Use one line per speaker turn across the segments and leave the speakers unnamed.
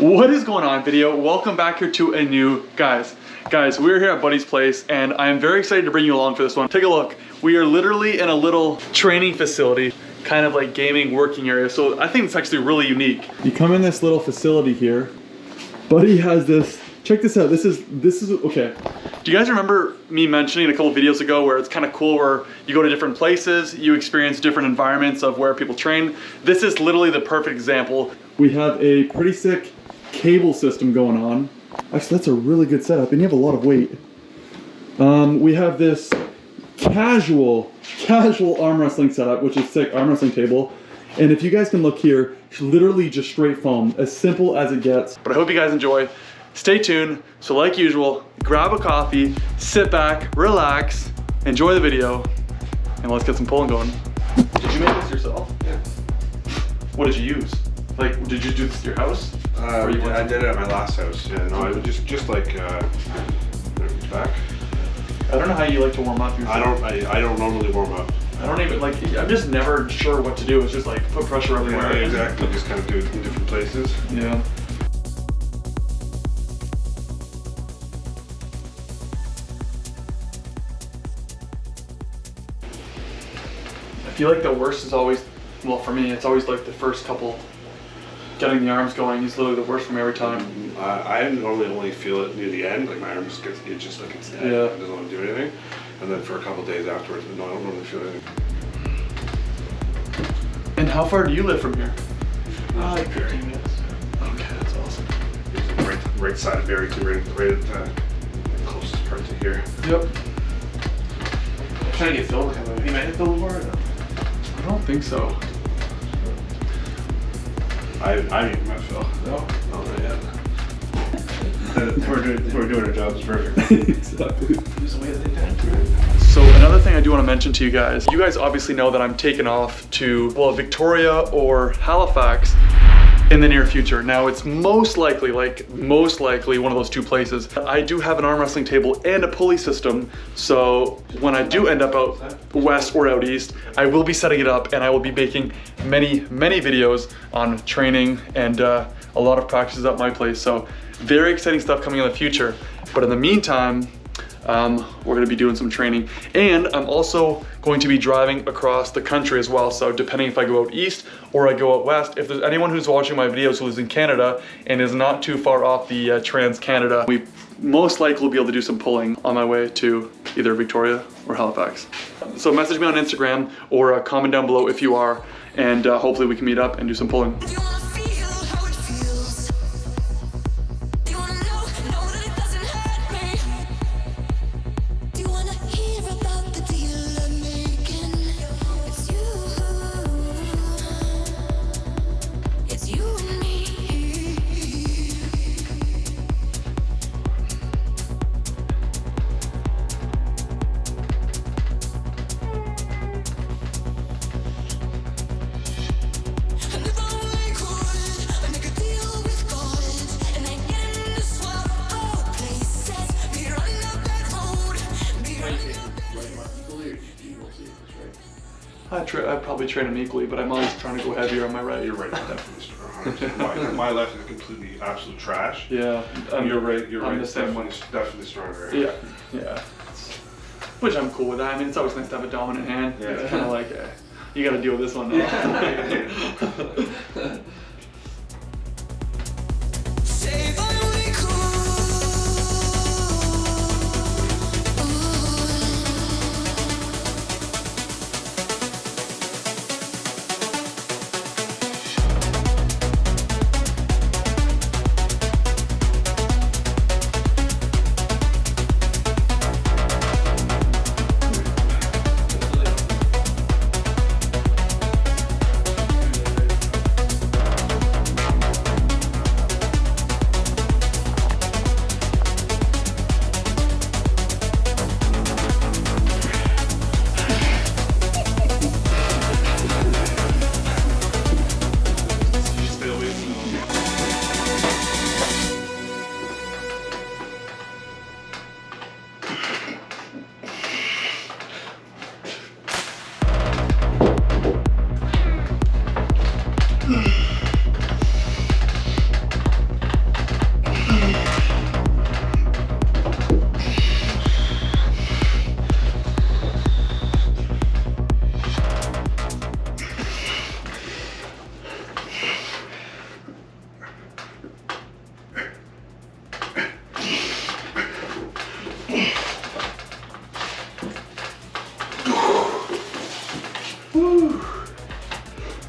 What is going on, video? Welcome back here to a new guys, we're here at Buddy's place and I am very excited to bring you along for this one. Take a look. We are literally in a little training facility, kind of like gaming working area. So I think it's actually really unique. You come in this little facility here. Buddy has this, check this out. This is okay. Do you guys remember me mentioning a couple videos ago where it's kind of cool where you go to different places, you experience different environments of where people train? This is literally the perfect example. We have a pretty sick cable system going on. Actually, that's a really good setup, and you have a lot of weight. We have this casual arm wrestling setup, which is sick, arm wrestling table. And if you guys can look here, it's literally just straight foam, as simple as it gets. But I hope you guys enjoy. Stay tuned. So like usual, grab a coffee, sit back, relax, enjoy the video, and let's get some pulling going. Did you make this yourself?
Yeah.
What did you use? Like, did you do this at your house?
I did it at my last house. Yeah, no, I would just like back.
I don't know how you like to warm up yourself.
I don't normally warm up.
I don't even like. I'm just never sure what to do. It's just like put pressure everywhere.
Yeah, exactly. Just kind of do it in different places.
Yeah. I feel like the worst is always, well, for me, it's always like the first couple. Getting the arms going is literally the worst for me every time.
I normally only feel it near the end, like my arms get just like it's dead.
Yeah.
It doesn't want to do anything. And then for a couple of days afterwards, no, I don't really feel anything.
And how far do you live from here?
Like
15 minutes. Okay, that's awesome.
Right side of Barry, right at the closest part to here.
Yep.
I'm trying to get Phil to come over. He might hit Phil before or no?
I don't think so.
I haven't met Phil.
No?
No, not yet. We're doing our jobs perfect.
Exactly. So another thing I do want to mention to you guys obviously know that I'm taking off to, well, Victoria or Halifax in the near future. Now it's most likely one of those two places. I do have an arm wrestling table and a pulley system, so when I do end up out west or out east, I will be setting it up and I will be making many videos on training and a lot of practices at my place. So very exciting stuff coming in the future. But in the meantime, we're gonna be doing some training, and I'm also going to be driving across the country as well. So depending if I go out east or I go out west, if there's anyone who's watching my videos who lives in Canada and is not too far off the Trans-Canada, we most likely will be able to do some pulling on my way to either Victoria or Halifax. So message me on Instagram or comment down below if you are, and hopefully we can meet up and do some pulling. I'd probably train them equally, but I'm always trying to go heavier on my right.
You're right, definitely stronger. my left is completely absolute trash.
Yeah,
you're right.
I'm the same one.
Definitely stronger.
Yeah. Which I'm cool with that. I mean, it's always nice to have a dominant hand. Yeah. It's kind of like, you got to deal with this one now. Yeah.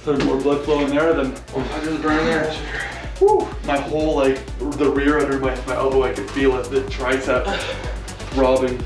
There's more blood flowing there than
I just burned there.
whew, my whole like the rear under my elbow. I could feel it. The tricep throbbing.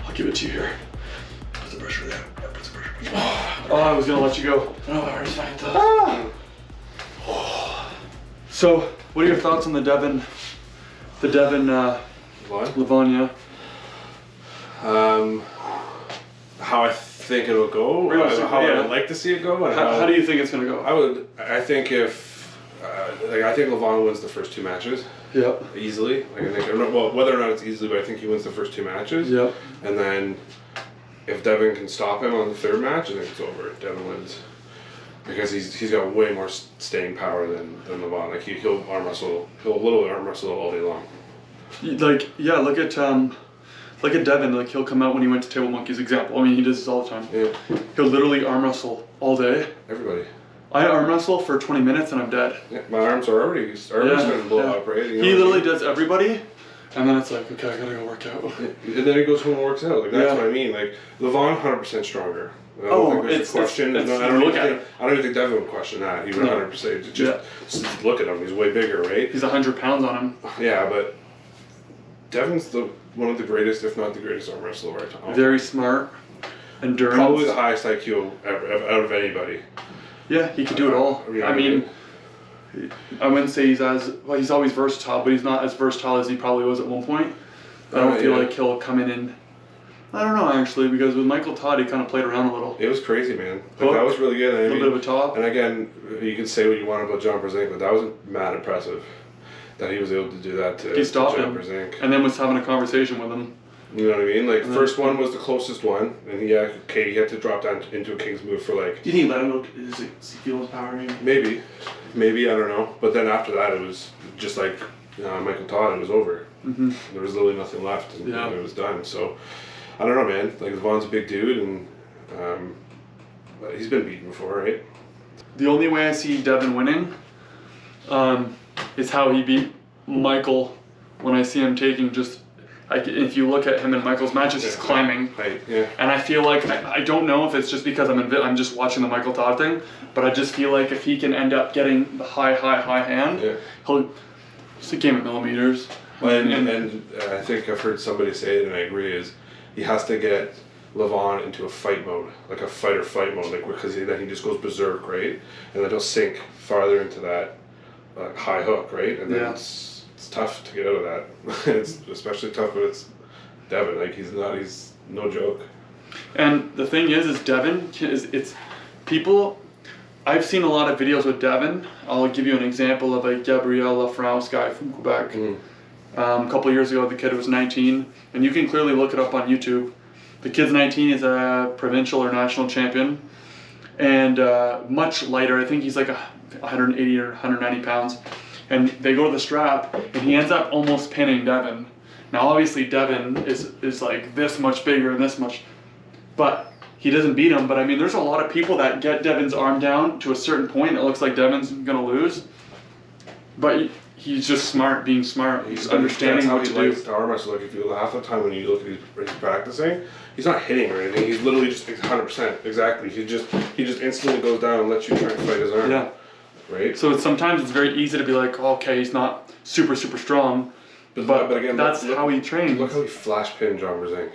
I'll give it to you here.
Put the pressure there. Put the pressure.
Oh, I was gonna let you go.
No, I already signed that.
So, what are your thoughts on the Devin Lavanya?
How I think it'll go, how I would like to see it go, and
How do you think it's gonna go?
I think if I think Levon wins the first 2 matches.
Yep.
Easily. Like I think, well, whether or not it's easily, but I think he wins the first 2 matches.
Yep.
And then if Devin can stop him on the 3rd match, I think it's over. Devin wins. Because he's got way more staying power than Levon. Like he'll arm wrestle, he'll literally arm wrestle all day long.
Like, yeah, look at Devin. Like, he'll come out when he went to Table Monkeys example. I mean, he does this all the time.
Yeah.
He'll literally arm wrestle all day.
Everybody.
I arm wrestle for 20 minutes and I'm dead.
Yeah, my arms are already starting to blow up, right? You know
he literally does everybody, and then it's like, okay, I gotta go work out.
And then he goes home and works out. Like that's what I mean. Like Levon, 100% stronger. I don't think there's a question. I don't even think Devin would question that. He would 100%. Just look at him. He's way bigger, right?
He's 100 pounds on him.
Yeah, but Devin's one of the greatest, if not the greatest arm wrestler of our time.
Very smart. Endurance.
Probably the highest IQ out of anybody.
Yeah, he could do it all. I mean, I wouldn't say he's always versatile, but he's not as versatile as he probably was at one point. I don't feel like he'll come in and, I don't know actually, because with Michael Todd, he kind of played around a little.
It was crazy, man. Like, that was really good.
A little bit of a top.
And again, you can say what you want about John Brzenk, but that was mad impressive that he was able to do that to John Brzenk.
And then was having a conversation with him.
You know what I mean? Like, first one was the closest one, and he had to drop down into a King's move for like...
Do you think he let him go? Does he feel his power maybe?
Maybe, I don't know. But then after that, it was just like Michael Todd, it was over.
Mm-hmm.
There was literally nothing left, and it was done. So, I don't know, man. Like, Vaughn's a big dude, and he's been beaten before, right?
The only way I see Devin winning is how he beat Michael when I see him taking just... if you look at him in Michael's matches, he's climbing.
Right, yeah.
And I feel like, I don't know if it's just because I'm just watching the Michael Todd thing, but I just feel like if he can end up getting the high hand, it's a game of millimeters.
And I think I've heard somebody say it, and I agree, is he has to get Levon into a fight mode, like a fight or flight mode, like because then he just goes berserk, right? And then he'll sink farther into that high hook, right? And then it's tough to get out of that. It's especially tough when it's Devin. Like he's no joke. And
the thing is Devin it's people. I've seen a lot of videos with Devin. I'll give you an example of a Gabriel Lafrance guy from Quebec. A couple of years ago, the kid was 19, and you can clearly look it up on YouTube. The kid's 19, is a provincial or national champion, and much lighter. I think he's like 180 or 190 pounds. And they go to the strap, and he ends up almost pinning Devin. Now, obviously, Devin is like this much bigger and this much, but he doesn't beat him. But I mean, there's a lot of people that get Devin's arm down to a certain point. It looks like Devin's gonna lose, but he's just smart, being smart. He's understanding what to do.
To arm wrestle. Like if you half the time when you look at his practicing, he's not hitting or anything. He's literally just 100% exactly. He just instantly goes down and lets you try and fight his arm. Yeah. Right?
So sometimes it's very easy to be like, oh, okay, he's not super strong, but again, that's how he trains.
Look how he flash pinned John Brzenk.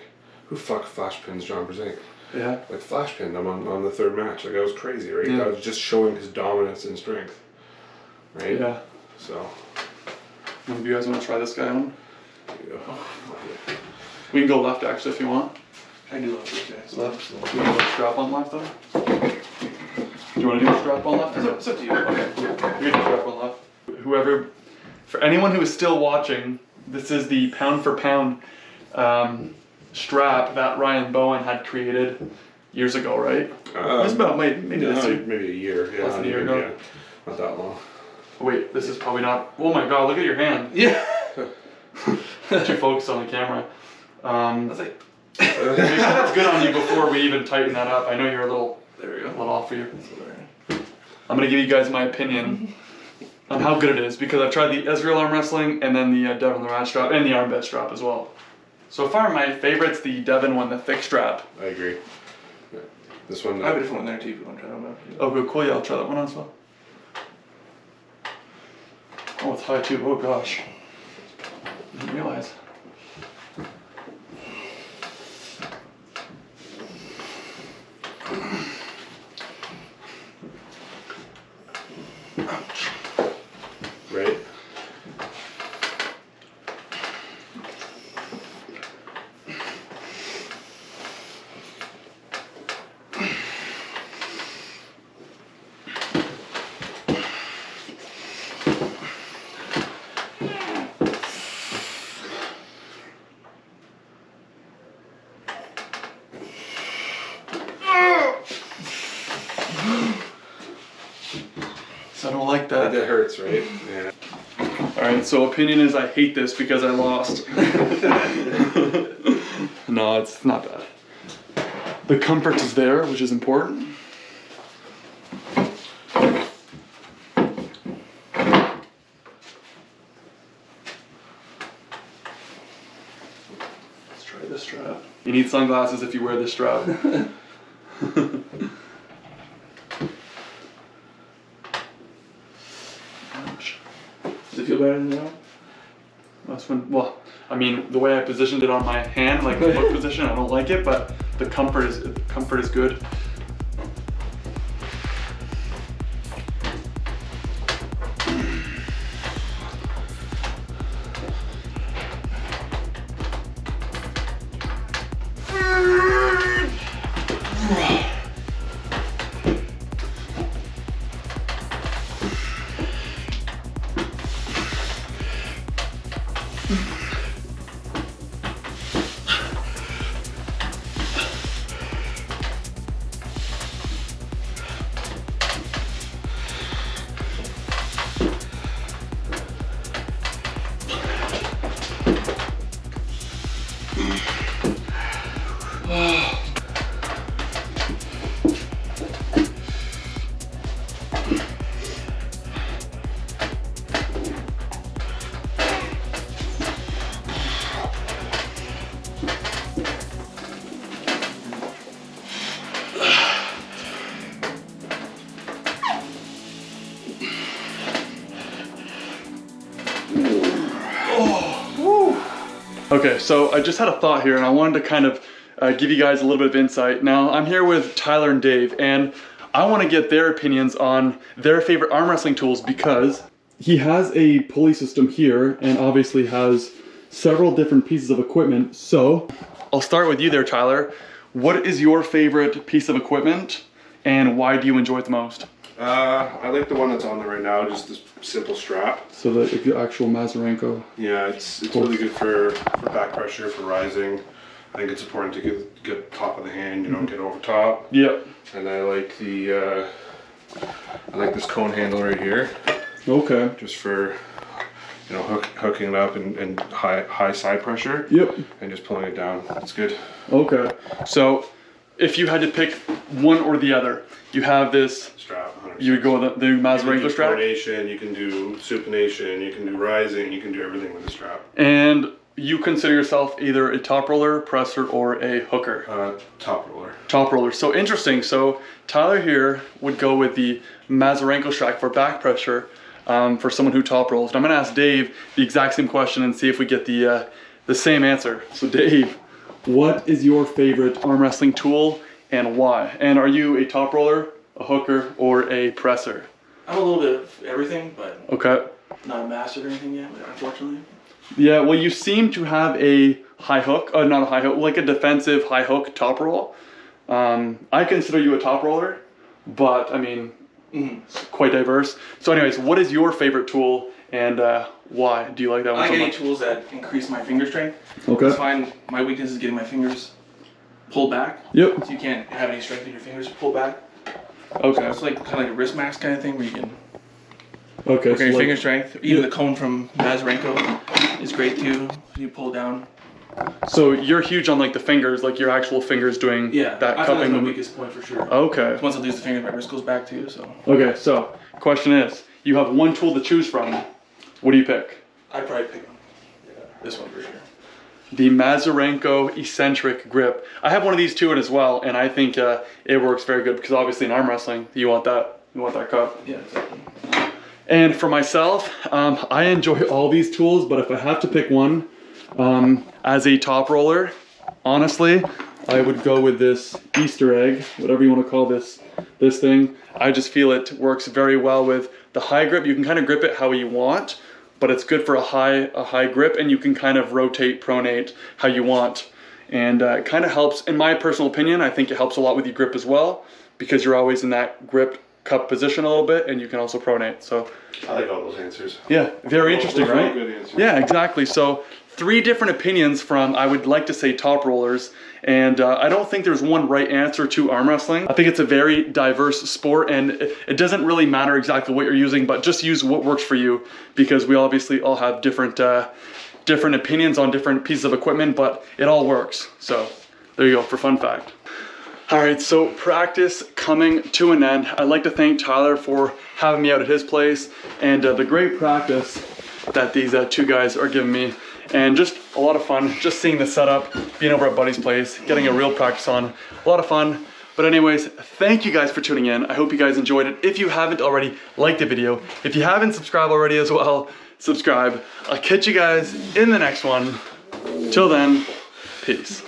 Who flash pins John Brzenk?
Yeah.
Like flash pinned him on the third match. Like that was crazy, right?
Yeah.
That was just showing his dominance and strength, right?
Yeah.
So.
One of you guys want to try this guy on?
Yeah.
We can go left actually if you want.
I do love these guys.
Left. You want to go strap on left though? Do you want to do the strap on left?
It's up to you.
Okay. You can do strap on left. Whoever, for anyone who is still watching, this is the pound for pound strap that Ryan Bowen had created years ago, right? It's about maybe this year.
Maybe a year. Yeah,
Less than a year ago.
Yeah, not that long.
Wait, this is probably not. Oh my God! Look at your hand.
Yeah.
Too focused on the camera.
That's like,
Make sure that's good on you before we even tighten that up. I know you're a little off for you. I'm gonna give you guys my opinion on how good it is because I've tried the Israel arm wrestling and then the Devin the Rat strap and the arm bed strap as well. So far, my favorite's the Devin one, the thick strap.
I agree. Yeah. This one.
I have a different one there too if you want to try that one out.
Oh, good, cool. Yeah, I'll try that one as well. Oh, it's high too. Oh gosh, didn't realize.
Right.
So I don't like that.
That hurts, right? Yeah.
Alright, so opinion is I hate this because I lost. No, it's not bad. The comfort is there, which is important. Let's try this strap. You need sunglasses if you wear this strap.
Does it feel better now?
That's when, well, I mean, the way I positioned it on my hand, like the hook position, I don't like it, but the comfort is good. Okay, so I just had a thought here and I wanted to kind of give you guys a little bit of insight. Now, I'm here with Tyler and Dave and I want to get their opinions on their favorite arm wrestling tools because he has a pulley system here and obviously has several different pieces of equipment. So I'll start with you there, Tyler. What is your favorite piece of equipment and why do you enjoy it the most?
I like the one that's on there right now, just this simple strap.
So the actual Mazarenko.
Yeah, it's really good for back pressure, for rising. I think it's important to get top of the hand, you know, get over top.
Yep.
And I like the I like this cone handle right here.
Okay.
Just for, you know, hooking it up and high side pressure.
Yep.
And just pulling it down. It's good.
Okay. So if you had to pick one or the other, you have this
Strap. 100%.
You would go with the Mazarenko strap?
Pronation, you can do supination, you can do rising, you can do everything with the strap.
And you consider yourself either a top roller, presser, or a hooker?
Top roller.
Top roller. So interesting. So Tyler here would go with the Mazarenko strap for back pressure for someone who top rolls. And I'm going to ask Dave the exact same question and see if we get the same answer. So Dave, what is your favorite arm wrestling tool and why? And are you a top roller, a hooker, or a presser?
I'm a little bit of everything, but
Okay.
not a master or anything yet, unfortunately.
Yeah, well, you seem to have a high hook, not a high hook, like a defensive high hook top roll. I consider you a top roller, but I mean, it's quite diverse. So anyways, what is your favorite tool and why do you like that one
I
so
like any
much?
tools that increase my finger strength.
Okay.
I find my weakness is getting my fingers pulled back.
Yep.
So you can't have any strength in your fingers pulled back.
Okay.
It's like kind of like a wrist max kind of thing where you can
Okay.
work
So
on your
like-
finger strength. Even the cone from Mazurenko is great too. You pull down.
so you're huge on like the fingers, like your actual fingers doing
Yeah,
that
I find that's
cupping
my
movement.
weakest point for sure.
Okay.
Once I lose the fingers, my wrist goes back too. So
Okay. So question is, you have one tool to choose from. What do you pick?
I'd probably pick this one for sure.
The Mazurenko eccentric grip. I have one of these too as well, and I think it works very good because obviously in arm wrestling you want that cup.
Yeah, exactly.
And for myself, I enjoy all these tools, but if I have to pick one as a top roller, honestly, I would go with this Easter egg, whatever you want to call this thing. I just feel it works very well with the high grip. You can kind of grip it how you want, but it's good for a high grip, and you can kind of rotate, pronate how you want. And it kind of helps, in my personal opinion, I think it helps a lot with your grip as well, because you're always in that grip cup position a little bit, and you can also pronate. So
I like all those answers.
yeah, very interesting,
Those are all
right?
good answers.
Yeah, exactly. So 3 different opinions from, I would like to say, top rollers. And I don't think there's one right answer to arm wrestling. I think it's a very diverse sport, and it doesn't really matter exactly what you're using, but just use what works for you, because we obviously all have different opinions on different pieces of equipment, but it all works. So there you go for fun fact. All right, so practice coming to an end. I'd like to thank Tyler for having me out at his place, and the great practice that these 2 guys are giving me, and just a lot of fun, just seeing the setup, being over at Buddy's place, getting a real practice on, a lot of fun. But anyways, thank you guys for tuning in. I hope you guys enjoyed it. If you haven't already, like the video. If you haven't subscribed already as well, subscribe. I'll catch you guys in the next one. Till then, peace.